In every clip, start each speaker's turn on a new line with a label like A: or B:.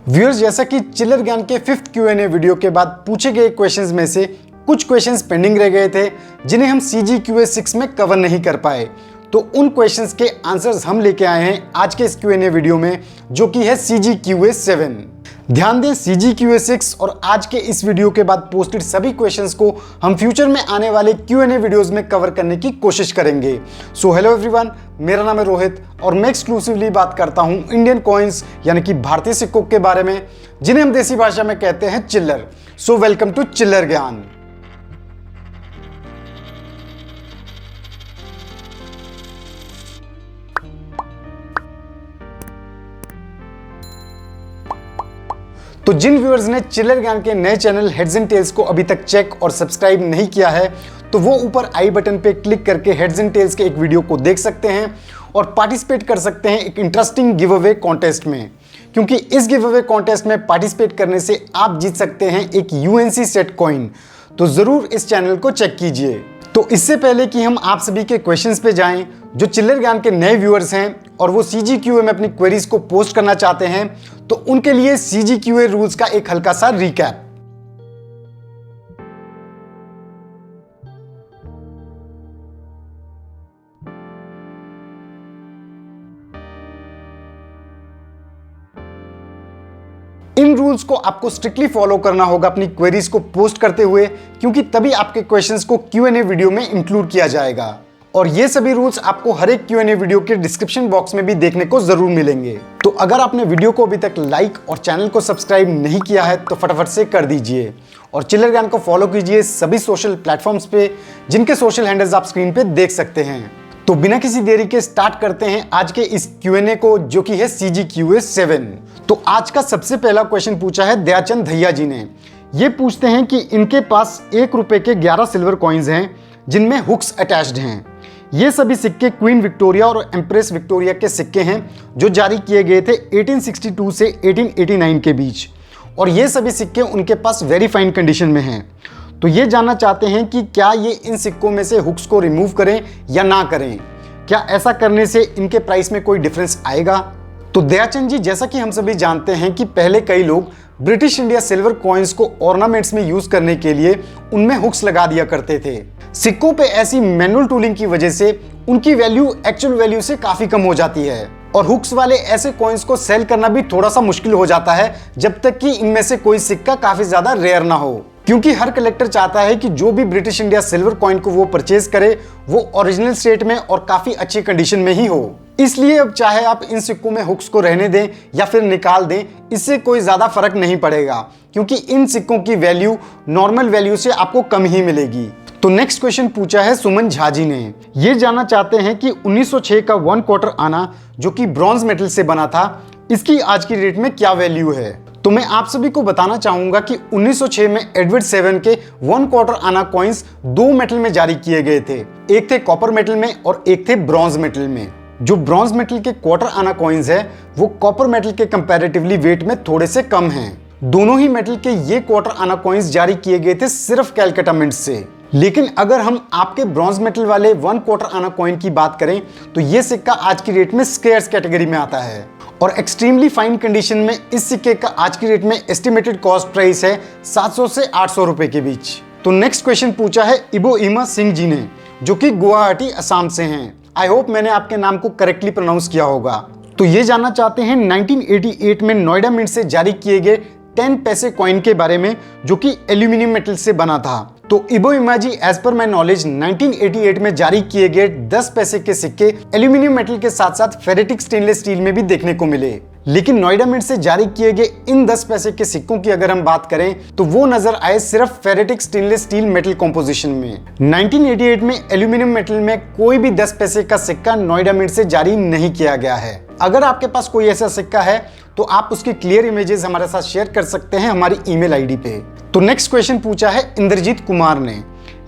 A: Viewers, जैसा कि चिल्लर ज्ञान के 5th Q&A वीडियो के बाद पूछे गए क्वेश्चंस में से कुछ क्वेश्चंस पेंडिंग रह गए थे जिन्हें हम CGQA 6 में कवर नहीं कर पाए, तो उन क्वेश्चंस के आंसर्स हम लेके आए हैं आज के इस Q&A वीडियो में, जो कि है CGQA 7। ध्यान दें, CGQA 6 और आज के इस वीडियो के बाद पोस्टेड सभी क्वेश्चंस को हम फ्यूचर में आने वाले Q&A वीडियोस में कवर करने की कोशिश करेंगे। सो हेलो एवरीवन, मेरा नाम है रोहित और मैं एक्सक्लूसिवली बात करता हूं इंडियन कॉइन्स यानी कि भारतीय सिक्कों के बारे में, जिन्हें हम देसी भाषा में कहते हैं चिल्लर। सो वेलकम टू चिल्लर ज्ञान। तो जिन व्यूअर्स ने चिल्लर ज्ञान के नए चैनल हेड्स एंड टेल्स को अभी तक चेक और सब्सक्राइब नहीं किया है, तो वो ऊपर आई बटन पे क्लिक करके हेड्स एंड टेल्स के एक वीडियो को देख सकते हैं और पार्टिसिपेट कर सकते हैं एक इंटरेस्टिंग गिव अवे कॉन्टेस्ट में, क्योंकि इस गिव अवे कॉन्टेस्ट में पार्टिसिपेट करने से आप जीत सकते हैं एक UNC सेट कॉइन। तो जरूर इस चैनल को चेक कीजिए। तो इससे पहले कि हम आप सभी के क्वेश्चंस पे जाएं, जो चिल्लर ज्ञान के नए व्यूअर्स हैं और वो CGQA में अपनी क्वेरीज को पोस्ट करना चाहते हैं, तो उनके लिए CGQA रूल्स का एक हल्का सा रिकैप। इन रूल्स को आपको स्ट्रिक्टली फॉलो करना होगा अपनी क्वेरीज को पोस्ट करते हुए, क्योंकि तभी आपके क्वेश्चंस को Q&A वीडियो में इंक्लूड किया जाएगा। और ये सभी रूल्स आपको हर एक Q&A वीडियो के डिस्क्रिप्शन बॉक्स में भी देखने को जरूर मिलेंगे। तो अगर आपने वीडियो को अभी तक लाइक और चैनल को सब्सक्राइब नहीं किया है तो फटाफट से कर दीजिए और चिल्लर ज्ञान को फॉलो कीजिए सभी सोशल प्लेटफॉर्म्स पे, जिनके सोशल हैंडल्स आप स्क्रीन पे देख सकते हैं। तो बिना किसी देरी के स्टार्ट करते हैं आज के इस Q&A को, जो कि है CGQA 7। तो आज का सबसे पहला क्वेश्चन पूछा है दयाचंद धैया जी ने। ये पूछते हैं कि इनके पास 1 रुपए के 11 सिल्वर कॉइन्स हैं जिनमें हुक्स अटैच्ड हैं। ये सभी सिक्के क्वीन विक्टोरिया और एम्प्रेस विक्टोरिया के सिक्के हैं, जो जारी किए गए थे 1862 से 1889 के बीच, और ये सभी सिक्के उनके पास वेरी फाइन कंडीशन में हैं। तो ये जानना चाहते हैं कि क्या ये इन सिक्कों में से हुक्स को रिमूव करें या ना करें, क्या ऐसा करने से इनके प्राइस में कोई डिफरेंस आएगा। तो दयाचंद जी, जैसा कि हम सभी जानते हैं कि पहले कई लोग ब्रिटिश इंडिया सिल्वर कॉइन्स को ऑर्नामेंट्स में यूज करने के लिए उनमें हुक्स लगा दिया करते थे। सिक्कों पे ऐसी मैनुअल टूलिंग की वजह से उनकी वैल्यू एक्चुअल वैल्यू से काफी कम हो जाती है, और हुक्स वाले ऐसे कॉइन्स को सेल करना भी थोड़ा सा मुश्किल हो जाता है जब तक कि इनमें से कोई सिक्का काफी ज्यादा रेयर ना हो, क्योंकि हर कलेक्टर चाहता है कि जो भी ब्रिटिश इंडिया सिल्वर कॉइन को वो परचेज करे वो ओरिजिनल स्टेट में और काफी अच्छी कंडीशन में ही हो। इसलिए अब चाहे आप इन सिक्कों में हुक्स को रहने दें या फिर निकाल दें, इससे कोई ज्यादा फर्क नहीं पड़ेगा, क्योंकि इन सिक्कों की वैल्यू नॉर्मल वैल्यू से आपको कम ही मिलेगी। तो नेक्स्ट क्वेश्चन पूछा है सुमन झा जी ने। ये जानना चाहते हैं कि 1906 का 1 क्वार्टर आना, जो कि ब्रॉन्ज मेटल से बना था, इसकी आज की डेट में क्या वैल्यू है। तो मैं आप सभी को बताना चाहूंगा कि 1906 में एडवर्ड 7 के 1 क्वार्टर आना कॉइन्स 2 मेटल में जारी किए गए थे। एक थे कॉपर मेटल में और एक थे ब्रॉन्ज मेटल में। जो ब्रॉन्ज मेटल के क्वार्टर आना कॉइन्स है वो कॉपर मेटल के कंपैरेटिवली वेट में थोड़े से कम हैं। दोनों ही मेटल के ये क्वार्टर आना कॉइन्स जारी किए गए थे सिर्फ कैलकाटा मिंट से। लेकिन अगर हम आपके ब्रॉन्ज मेटल वाले 1 क्वार्टर आना कॉइन की बात करें तो ये सिक्का आज की डेट में स्केयर्स कैटेगरी में आता है, और एक्सट्रीमली फाइन कंडीशन में इस सिक्के का आज की डेट में एस्टिमेटेड कॉस्ट प्राइस है 700 से 800 रुपए के बीच। तो नेक्स्ट क्वेश्चन पूछा है इबोइमा सिंह जी ने, जो कि गुवाहाटी असम से हैं। आई होप मैंने आपके नाम को करेक्टली प्रोनाउंस किया होगा। तो ये जानना चाहते हैं 1988 में नोएडा मिंट से जारी किए गए 10 पैसे कॉइन के बारे में, जो कि एल्यूमिनियम मेटल से बना था। तो इबोइमा जी, एज पर माई नॉलेज 1988 में जारी किए गए 10 पैसे के सिक्के एल्यूमिनियम मेटल के साथ साथ फेरेटिक स्टेनलेस स्टील में भी देखने को मिले। लेकिन नोएडा मिंट से जारी किए गए इन 10 पैसे के सिक्कों की अगर हम बात करें तो वो नजर आए सिर्फ ferritic stainless steel metal composition में। 1988 में एल्यूमिनियम मेटल में कोई भी 10 पैसे का सिक्का नोएडा मिंट से जारी नहीं किया गया है। अगर आपके पास कोई ऐसा सिक्का है तो आप उसकी क्लियर इमेजेस हमारे साथ शेयर कर सकते हैं हमारी ईमेल आईडी पे। तो नेक्स्ट क्वेश्चन पूछा है इंद्रजीत कुमार ने।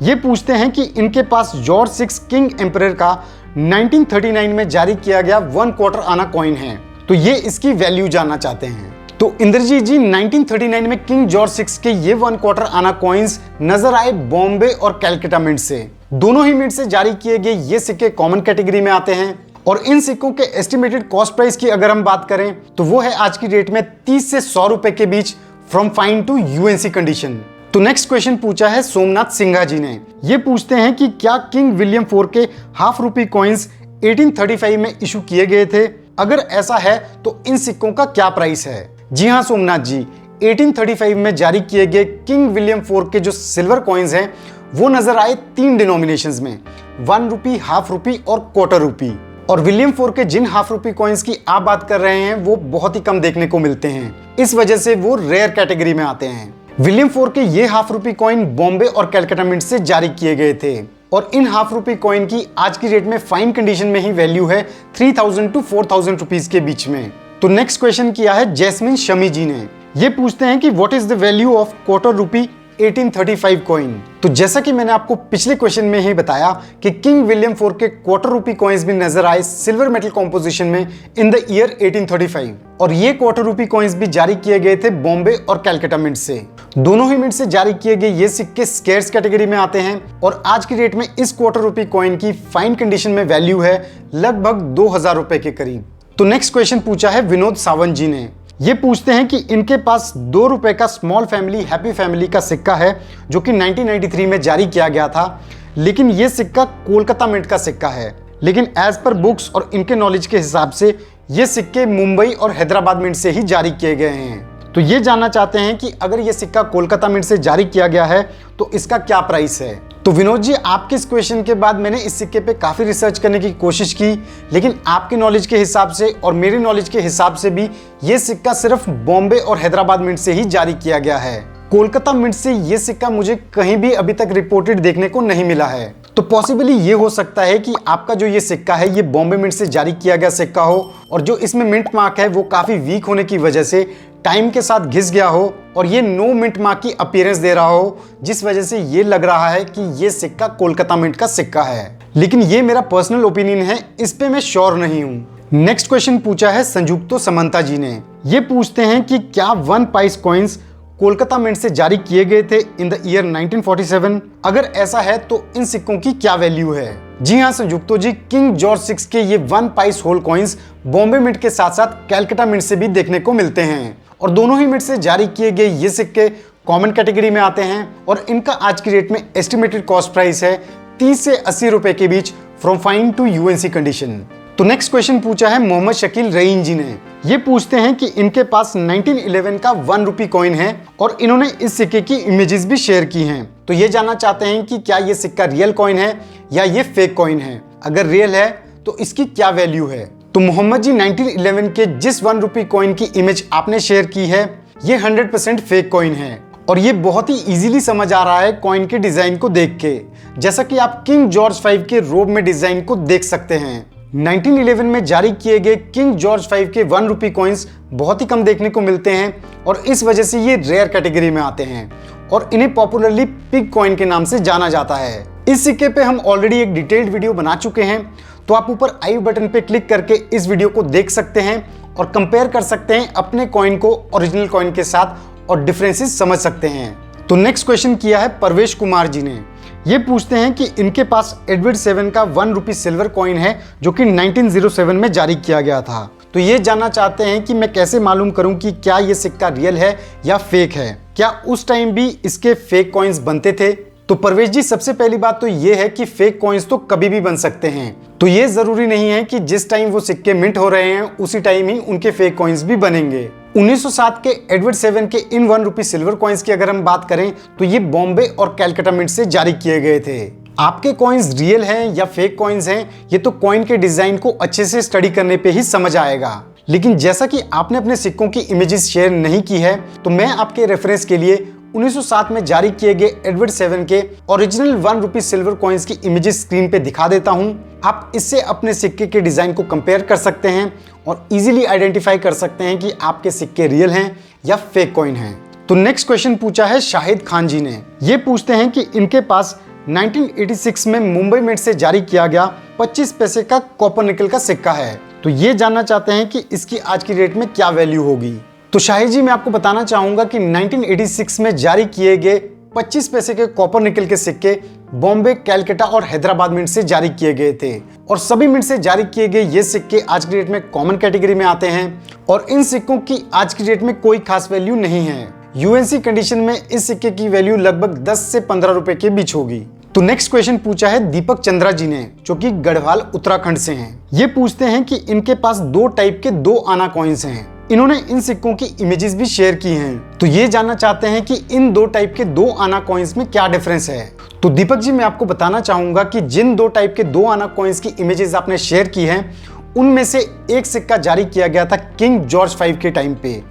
A: ये पूछते हैं कि इनके पास जॉर्ज 6 किंग एम्परर का 1939 में जारी किया गया 1 क्वार्टर आना कॉइन है, तो ये इसकी वैल्यू जानना चाहते हैं। तो इंद्रजीत जी, 1939 में किंग जॉर्ज 6 के ये 1 क्वार्टर आना कॉइन्स नजर आए बॉम्बे और कैलकाटा मिंट से। दोनों ही मिंट से जारी किए गए ये सिक्के कॉमन कैटेगरी में आते हैं और इन सिक्कों के एस्टिमेटेड कॉस्ट प्राइस की अगर हम बात करें तो वो है आज की डेट में 30 से 100 रुपए के बीच from fine to UNC condition. तो नेक्स्ट क्वेश्चन पूछा है सोमनाथ सिंघा जी ने। ये पूछते हैं कि क्या किंग विलियम 4 के हाफ रुपी कॉइन्स 1835 में इशू किए गए थे? अगर ऐसा है तो इन सिक्कों का क्या प्राइस है? जी हाँ सोमनाथ जी, 1835 में जारी किए गए किंग विलियम 4 के जो सिल्वर कॉइन्स हैं वो नजर आए 3 डिनोमिनेशंस में, 1 रुपी, हाफ रुपी और क्वार्टर रुपी। और विलियम 4 के जिन हाफ रुपी कॉइन्स की आप बात कर रहे हैं वो बहुत ही कम देखने को मिलते हैं, इस वजह से वो रेयर कैटेगरी में आते हैं। विलियम 4 के ये हाफ रुपी कॉइन बॉम्बे और कैलकाटा मिंट से जारी किए गए थे और इन हाफ रुपी कॉइन की आज की डेट में फाइन कंडीशन में ही वैल्यू है 3000 टू 4000 रुपीज के बीच में। तो नेक्स्ट क्वेश्चन किया है जैस्मिन शमी जी ने। ये पूछते हैं कि what is the value of quarter rupee 1835 coin. तो जैसा कि मैंने आपको पिछले क्वेश्चन में ही बताया कि किंग विलियम 4 के क्वार्टर रुपी कॉइन्स भी नजर आए सिल्वर मेटल कॉम्पोजिशन में इन द ईयर 1835 और ये क्वार्टर रुपी कॉइन्स भी जारी किए गए थे बॉम्बे और कैलकाटा मिंट से। दोनों ही मिंट से जारी किए गए ये सिक्के स्केर्स कैटेगरी में आते हैं और आज की डेट में इस क्वार्टर रुपी कॉइन की फाइन कंडीशन में वैल्यू है लगभग 2000 रुपए के करीब। तो नेक्स्ट क्वेश्चन पूछा है विनोद सावंत जी ने। ये पूछते हैं कि इनके पास 2 रुपए का स्मॉल फैमिली हैप्पी फैमिली का सिक्का है जो कि 1993 में जारी किया गया था, लेकिन ये सिक्का कोलकाता मिंट का सिक्का है, लेकिन एज पर बुक्स और इनके नॉलेज के हिसाब से ये सिक्के मुंबई और हैदराबाद मिंट से ही जारी किए गए हैं। तो ये जानना चाहते हैं कि अगर ये सिक्का कोलकाता मिंट से जारी किया गया है तो इसका क्या प्राइस है। तो विनोद जी, आपके इस क्वेश्चन के बाद मैंने इस सिक्के पे काफ़ी रिसर्च करने की कोशिश की, लेकिन आपके नॉलेज के हिसाब से और मेरी नॉलेज के हिसाब से भी ये सिक्का सिर्फ बॉम्बे और हैदराबाद मिंट से ही जारी किया गया है। कोलकाता मिंट से ये सिक्का मुझे कहीं भी अभी तक रिपोर्टेड देखने को नहीं मिला है। तो पॉसिबली ये हो सकता है कि आपका जो ये सिक्का है ये बॉम्बे मिंट से जारी किया गया सिक्का हो और जो इसमें मिंट मार्क है वो काफ़ी वीक होने की वजह से टाइम के साथ घिस गया हो और ये नो मिंट मार्क की अपीयरेंस दे रहा हो, जिस वजह से ये लग रहा है कि ये सिक्का कोलकाता मिंट का सिक्का है। लेकिन ये मेरा पर्सनल ओपिनियन है, इस पे मैं श्योर नहीं हूँ। नेक्स्ट क्वेश्चन पूछा है संयुक्तो समंता जी ने। ये पूछते हैं कि क्या 1 पाइस कॉइन्स कोलकाता मिंट से जारी किए गए थे इन द ईयर 1947? अगर ऐसा है तो इन सिक्कों की क्या वैल्यू है? जी हाँ संयुक्तो जी, किंग जॉर्ज 6 के ये 1 pice whole coins Bombay mint के साथ साथ कैलकाटा मिंट से भी देखने को मिलते हैं और दोनों ही मिंट से जारी किए गए ये सिक्के कॉमन कैटेगरी में आते हैं और इनका आज की डेट में एस्टिमेटेड कॉस्ट प्राइस है 30 से 80 रुपए के बीच from fine to UNC condition. तो नेक्स्ट क्वेश्चन पूछा है मोहम्मद शकील रईन जी ने। ये पूछते हैं कि इनके पास 1911 का 1 रुपी कॉइन है और इन्होंने इस सिक्के की इमेजेस भी शेयर की हैं। तो ये जानना चाहते हैं कि क्या ये सिक्का रियल कॉइन है या ये फेक कॉइन है। अगर रियल है तो इसकी क्या वैल्यू है? तो मोहम्मद जी, 1911 के जिस 1 रुपी कॉइन की इमेज आपने शेयर की है ये 100% फेक कॉइन है और ये बहुत ही इजीली समझ आ रहा है कॉइन के डिजाइन को देख के, जैसा कि आप किंग जॉर्ज 5 के रोब में डिजाइन को देख सकते हैं। 1911 में जारी किए गए किंग जॉर्ज 5 के 1 रुपी कॉइन्स बहुत ही कम देखने को मिलते हैं और इस वजह से ये रेयर कैटेगरी में आते हैं और इन्हें पॉपुलरली पिग कॉइन के नाम से जाना जाता है। इस सिक्के पे हम ऑलरेडी एक डिटेल्ड वीडियो बना चुके हैं, तो आप ऊपर आई बटन पे क्लिक करके इस वीडियो को देख सकते हैं और कंपेयर कर सकते हैं अपने कॉइन को ओरिजिनल कॉइन के साथ और डिफरेंसेस समझ सकते हैं। तो नेक्स्ट क्वेश्चन किया है परवेश कुमार जी ने। ये पूछते हैं कि इनके पास एडवर्ड 7 का 1 रुपी सिल्वर कॉइन है जो कि 1907 में जारी किया गया था। तो ये जानना चाहते हैं कि मैं कैसे मालूम करूं कि क्या ये सिक्का रियल है या फेक है, क्या उस टाइम भी इसके फेक कॉइन्स बनते थे? तो परवेश जी, सबसे पहली बात तो ये है कि फेक कॉइन्स तो कभी भी बन सकते हैं, तो ये जरूरी नहीं है कि जिस टाइम वो सिक्के मिंट हो रहे हैं उसी टाइम ही उनके फेक कॉइन्स भी बनेंगे। 1907 के एडवर्ड 7 के इन 1 रुपी सिल्वर कॉइन्स की अगर हम बात करें तो ये बॉम्बे और कैलकाटा मिंट से जारी किए गए थे। आपके कॉइन्स रियल हैं या फेक कॉइन्स हैं ये तो कॉइन के डिजाइन को अच्छे से स्टडी करने पे ही समझ आएगा। लेकिन जैसा कि आपने अपने सिक्कों की इमेजेस शेयर नहीं की है, तो मैं आपके रेफरेंस के लिए 1907 में जारी किए गए एडवर्ड 7 के ओरिजिनल 1 रुपी सिल्वर कॉइन्स की इमेजेस स्क्रीन पे दिखा देता हूं। आप इससे अपने सिक्के के डिजाइन को कंपेयर कर सकते हैं और इजीली आइडेंटिफाई कर सकते हैं कि आपके सिक्के रियल हैं या फेक कॉइन हैं। तो नेक्स्ट क्वेश्चन पूछा है शाहिद खान जी ने। ये पूछते हैं कि इनके पास 1986 में मुंबई मिंट से जारी किया गया 25 पैसे का कॉपर निकल का सिक्का है। तो ये जानना चाहते हैं कि इसकी आज की डेट में क्या वैल्यू होगी। तो शाहिद जी, मैं आपको बताना चाहूंगा कि 1986 में जारी किए गए 25 पैसे के कॉपर निकल के सिक्के बॉम्बे, कैलकाटा और हैदराबाद मिंट से जारी किए गए थे। और सभी मिंट से जारी किए गए ये सिक्के आज की डेट में कॉमन कैटेगरी में आते हैं और इन सिक्कों की आज की डेट में कोई खास वैल्यू नहीं है। यूएनसी कंडीशन में इस सिक्के की वैल्यू लगभग 10 से 15 रुपए के बीच होगी। तो नेक्स्ट क्वेश्चन पूछा है दीपक चंद्रा जी ने, जो कि गढ़वाल उत्तराखंड से हैं। ये पूछते हैं कि इनके पास 2 टाइप के 2 आना कॉइन्स हैं। इन्होंने इन सिक्कों की इमेजेस भी शेयर की हैं। तो ये जानना चाहते हैं कि इन 2 टाइप के 2 आना कॉइन्स में क्या डिफरेंस है। तो दीपक जी, मैं आपको बताना चाहूंगा कि जिन 2 टाइप के 2 आना कॉइन्स की इमेजेस आपने शेयर की हैं, उनमें से एक सिक्का जारी किया गया था किंग जॉर्ज 5 के टाइम पे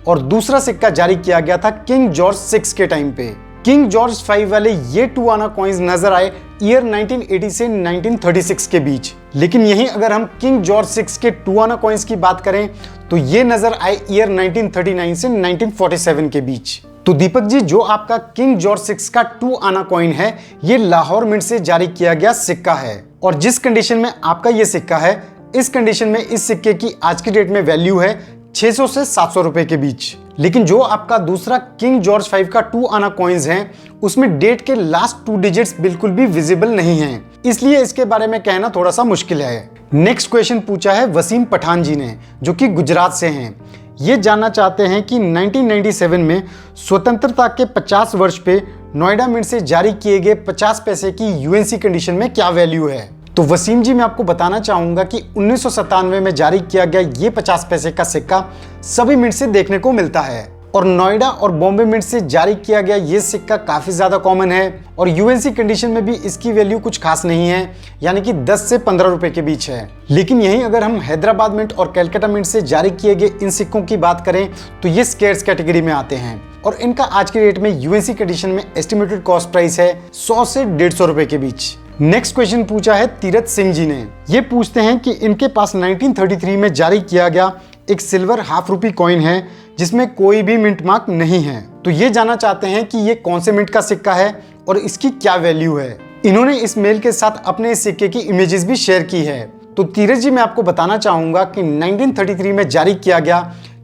A: और दूसरा सिक्का जारी किया गया था किंग जॉर्ज 6 के टाइम पे। किंग जॉर्ज 5 वाले ये 2 आना कॉइन्स नजर आए ईयर 1980 से 1936 के बीच। लेकिन यहीं अगर हम किंग जॉर्ज 6 के 2 आना कॉइन्स की बात करें तो ये नजर आए ईयर 1939 से 1947 के बीच। तो दीपक जी, जो आपका किंग जॉर्ज 6 का 2 आना कॉइन है, ये लाहौर मिंट से जारी किया गया सिक्का है और जिस कंडीशन में आपका ये सिक्का है, इस कंडीशन में इस सिक्के की आज की डेट में वैल्यू है 600 से 700 रुपए के बीच। लेकिन जो आपका दूसरा किंग जॉर्ज 5 का 2 आना कॉइन्स हैं, उसमें डेट के लास्ट 2 डिजिट्स बिल्कुल भी विजिबल नहीं हैं, इसलिए इसके बारे में कहना थोड़ा सा मुश्किल है। नेक्स्ट क्वेश्चन पूछा है वसीम पठान जी ने, जो कि गुजरात से हैं। ये जानना चाहते हैं कि 1997 में स्वतंत्रता के 50 वर्ष पे नोएडा मिंट से जारी किए गए 50 पैसे की यूएनसी कंडीशन में क्या वैल्यू है। तो वसीम जी, मैं आपको बताना चाहूंगा कि 1997 में जारी किया गया ये 50 पैसे का सिक्का सभी मिंट से देखने को मिलता है और नोएडा और बॉम्बे मिंट से जारी किया गया ये सिक्का काफी ज्यादा कॉमन है और यूएनसी कंडीशन में भी इसकी वैल्यू कुछ खास नहीं है, यानी कि 10 से 15 रुपए के बीच है। लेकिन यहीं अगर हम हैदराबाद मिंट और कैलकाटा मिंट से जारी किए गए इन सिक्कों की बात करें तो ये स्केर्स कैटेगरी में आते हैं और इनका आज के डेट में यूएनसी कंडीशन में एस्टिमेटेड कॉस्ट प्राइस है 100 से 150 रुपए के बीच। नेक्स्ट क्वेश्चन पूछा है तीरथ सिंह जी ने। ये पूछते हैं कि इनके पास 1933 में जारी किया गया एक सिल्वर हाफ रुपी कॉइन है जिसमें कोई भी मिंट मार्क नहीं है। तो ये जानना चाहते हैं कि ये कौन से मिंट का सिक्का है और इसकी क्या वैल्यू है। इन्होंने इस मेल के साथ अपने इस सिक्के की इमेजेस भी शेयर की है। तो तीरथ जी, मैं आपको बताना चाहूंगा कि 1933 में जारी किया गया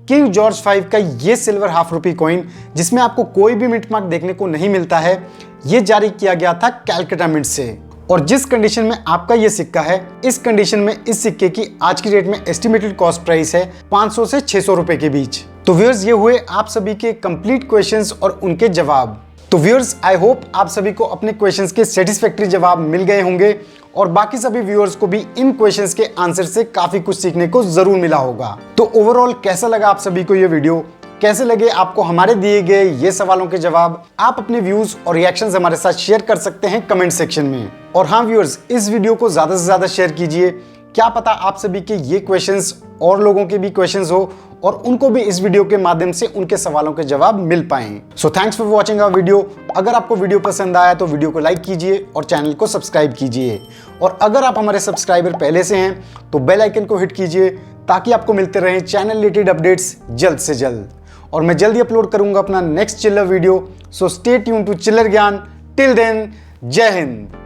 A: किंग जॉर्ज 5 का ये सिल्वर हाफ रुपी कॉइन, जिसमें आपको कोई भी मिंट मार्क देखने को नहीं मिलता है, ये जारी किया गया था कैलकाटा मिंट से और जिस कंडीशन में आपका ये सिक्का है, इस कंडीशन में इस सिक्के की आज की डेट में एस्टिमेटेड कॉस्ट प्राइस है 500 से 600 रुपए के बीच। तो व्यूअर्स, ये हुए आप सभी के कंप्लीट क्वेश्चंस और उनके जवाब। तो व्यूअर्स, आई होप आप सभी को अपने क्वेश्चंस के सेटिस्फैक्टरी जवाब मिल गए होंगे और बाकी सभी व्यूअर्स को भी इन क्वेश्चंस के आंसर से काफी कुछ सीखने को जरूर मिला होगा। तो ओवरऑल कैसा लगा आप सभी को ये वीडियो, कैसे लगे आपको हमारे दिए गए ये सवालों के जवाब? आप अपने व्यूज और रिएक्शंस हमारे साथ शेयर कर सकते हैं कमेंट सेक्शन में। और हाँ व्यूअर्स, इस वीडियो को ज्यादा से ज्यादा शेयर कीजिए, क्या पता आप सभी के ये क्वेश्चंस और लोगों के भी क्वेश्चंस हो और उनको भी इस वीडियो के माध्यम से उनके सवालों के जवाब मिल पाएं। So thanks for watching our video. अगर आपको वीडियो पसंद आया तो वीडियो को लाइक कीजिए और चैनल को सब्सक्राइब कीजिए और अगर आप हमारे सब्सक्राइबर पहले से हैं तो बेल आइकन को हिट कीजिए ताकि आपको मिलते रहें चैनल रिलेटेड अपडेट्स जल्द से जल्द। और मैं जल्दी अपलोड करूंगा अपना नेक्स्ट चिल्लर video. So stay tune to Chillar Gyan. Till then, जय हिंद।